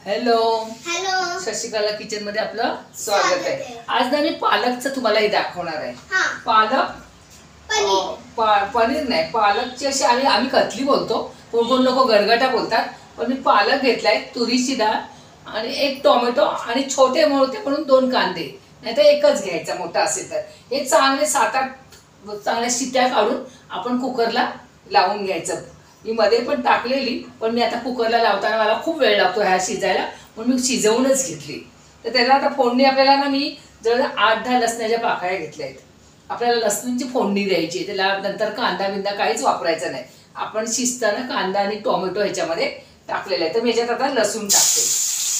Hello hello Shashikala kitchen मध्ये आपलं स्वागत आहे। आज ना मी पालकचं तुम्हाला हे दाखवणार आहे। पालक पनीर नाही, पालकची अशी आम्ही कतली बोलतो, कोण कोण लोक गरगटा बोलतात, पण मी पालक घेतलाय, तुरीची डाळ आणि एक टोमॅटो आणि छोटे मोठे म्हणून 2 कांदे, नाही तर एकच घ्यायचा मोठा असेल तर। हे चांगले 7-8 चांगल्या शिट्या काढून आपण कुकरला लावून घ्यायचं। मी मध्ये पण टाकलेली, पण मी आता कुकरला लावताना मला खूप वेळ लागतो ह्या शिजायला, म्हणून मी शिजवूनच घेतली। तर त्याला आता फोडणी आपल्याला ना मी जवळ 8-10 लसणाच्या पाकळ्या घेतल्या आहेत। आपल्याला लसणाची फोडणी द्यायची, त्याला नंतर कांदा बिंदा काहीच वापरायचं नाही। आपण शिजताना कांदा आणि टोमॅटो ह्याच्यामध्ये टाकलेला आहे, तर मी ह्याच्यात आता लसूण टाकते।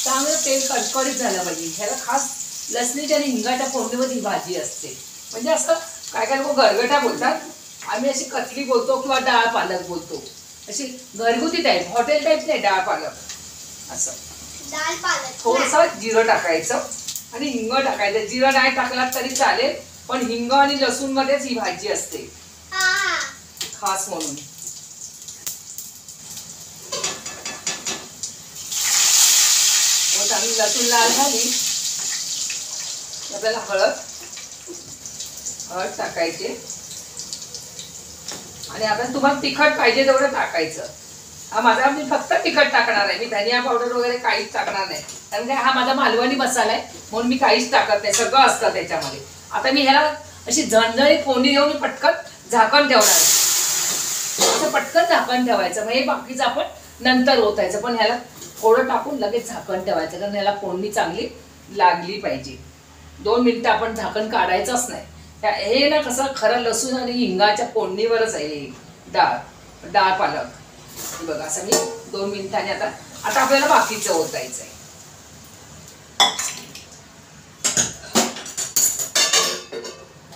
चांगलं तेल कडकडीत झालं पाहिजे, ह्याला खास लसणीच्या आणि हिंगाच्या फोडणीमध्ये ही भाजी असते। म्हणजे असं काय काय लोक गरगटा बोलतात, आम्ही अशी कतली बोलतो किंवा डाळ पालक बोलतो, अशी घरगुती टाईप, हॉटेल टाईप नाही, डाळ पालक असं। डाळ पालक थोडंसं जिरं टाकायचं आणि हिंग टाकायचं। जिरं नाही टाकलात तरी चालेल, पण हिंग आणि लसूण मध्येच ही भाजी असते खास म्हणून। चांगली लसूण लाल झाली, आपल्याला हळद टाकायचे आणि आपण तुम्हाला तिखट पाहिजे तेवढं टाकायचं। हा माझा मी फक्त तिखट टाकणार आहे, मी धनिया पावडर वगैरे काहीच टाकणार नाही, कारण की हा माझा मालवणी मसाला आहे, म्हणून मी काहीच टाकत नाही, सगळं असतं त्याच्यामध्ये। आता मी ह्याला अशी झणझणीत फोडणी देऊन मी पटकन झाकण ठेवणार आहे, असं पटकन झाकण ठेवायचं। मग हे बाकीचं आपण नंतर ओतायचं, पण ह्याला थोडं टाकून लगेच झाकण ठेवायचं, कारण ह्याला फोडणी चांगली लागली पाहिजे। 2 मिनिटं आपण झाकण काढायचंच नाही। हे ना कसं खरं लसूण आणि हिंगाच्या फोडणीवरच आहे डाळ पालक। बघा असं मी 2 मिनिटांनी आता आपल्याला बाकीचं ओतायचं आहे।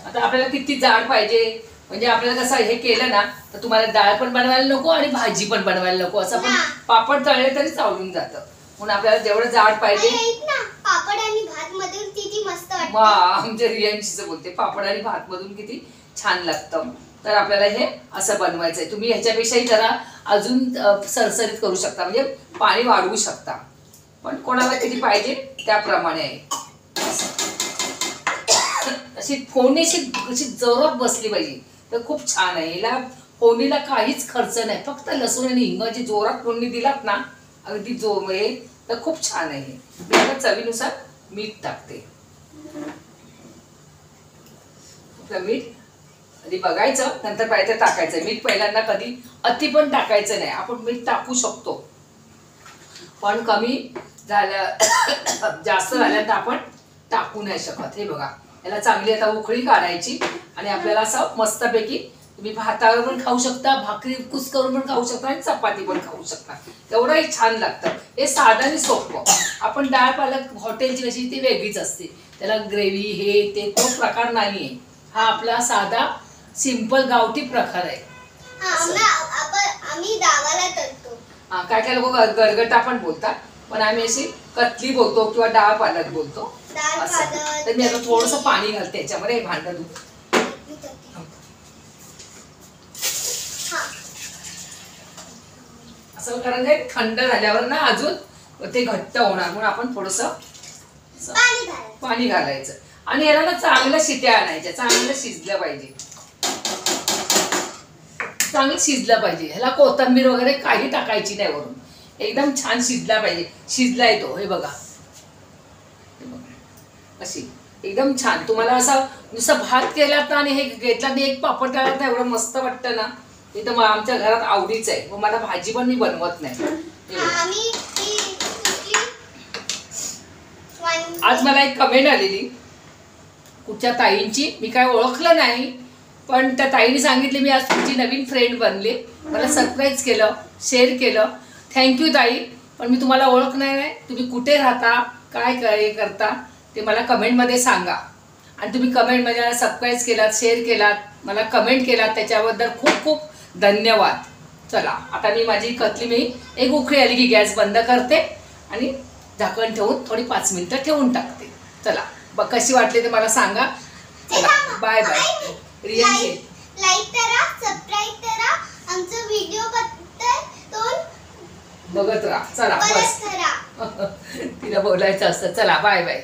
आता आपल्याला किती जाड पाहिजे, म्हणजे आपल्याला कसं हे केलं ना तर तुम्हाला डाळ पण बनवायला नको आणि भाजी पण बनवायला नको, असं पण पापड तळले तरी चालून जातं, म्हणून आपल्याला जेवढं जाड पाहिजे। पापड आणि भात मधून किती मस्त वाटतं। वाह, आमच्या रियांशीच बोलते, पापड आणि भात मधून किती छान लागतं। तर आपल्याला हे असं बनवायचं आहे। तुम्ही ह्याच्यापेक्षाही जरा अजून सरसरीत करू शकता, म्हणजे पाणी वाढवू शकता, पण कोणाला किती पाहिजे त्याप्रमाणे आहे। अशी फोडणी अशी जोरात बसली पाहिजे तर खूप छान आहे। हिला फोडणीला काहीच खर्च नाही, फक्त लसूण आणि हिंगाची जोरात फोडणी दिलात ना अगदी हे तर खूप छान आहे। मी आता चवीनुसार मीठ टाकते। मीठ आधी बघायचं, नंतर पाहिजे टाकायचं। मीठ पहिल्यांदा कधी अति पण टाकायचं नाही, आपण मीठ टाकू शकतो, पण कमी झालं जास्त झालं तर आपण टाकू नाही शकत। हे बघा, याला चांगली आता उकळी काढायची आणि आपल्याला असं मस्तपैकी तुम्ही भातावर पण खाऊ शकता, भाकरी कुस करून पण खाऊ शकता आणि चपाती पण खाऊ शकता, एवढंही छान लागतं। हे साधं आणि सोपं। आपण डाळ पालक हॉटेलची कशी ती वेगळीच असते, त्याला ग्रेव्ही हे ते तो प्रकार नाहीये, हा आपला साधा सिंपल गावठी प्रकार आहे। आम्ही डावाला तळतो, काय काय लोक गरगटा पण बोलतात, पण आम्ही अशी कतली बोलतो किंवा डाळ पालक बोलतो। तर मी आता थोडंसं पाणी घालते याच्यामध्ये, भांड दूध असं, कारण ते थंड झाल्यावर ना अजून ते घट्ट होणार, म्हणून आपण थोडंसं पाणी घालायचं आणि याला ना चांगल्या शिट्या आणायच्या, चांगलं शिजलं पाहिजे, चांगलं शिजलं पाहिजे। ह्याला कोथिंबीर वगैरे काही टाकायची नाही वरून, एकदम छान शिजला पाहिजे। शिजलाय तो, हे बघा अशी एकदम छान। तुम्हाला असं नुसतं भात केलात ना आणि हे घेतला आणि एक पापड तळात ना, एवढं मस्त वाटतं ना, ते तर आमच्या घरात आवडीच आहे। मग मला भाजी पण मी बनवत नाही। आज मला एक कमेंट आलेली कुठच्या ताईंची, मी काय ओळखलं नाही, पण त्या ताईने सांगितले मी आज तुमची नवीन फ्रेंड बनले, मला सरप्राईज केलं, शेअर केलं, थँक्यू ताई। पण मी तुम्हाला ओळखणार नाही, तुम्ही कुठे राहता, काय करता ते मला कमेंटमध्ये सांगा। आणि तुम्ही कमेंटमध्ये मला सरप्राईज केलात, शेअर केलात, मला कमेंट केलात, त्याच्याबद्दल खूप खूप धन्यवाद। चला आता मी माझी कतली मी एक उकळी आली की गॅस बंद करते आणि झाकण ठेवून थोडी 5 मिनिटं ठेवून टाकते। चला कशी वाटली ते मला सांगा। Bye bye. रियांशी लाईक करा, सबस्क्राईब करा, आमचा व्हिडिओ बद्दल बघत राहा. चला बस. परत करा. तिला बोलायचं असतं. चला बाय बाय.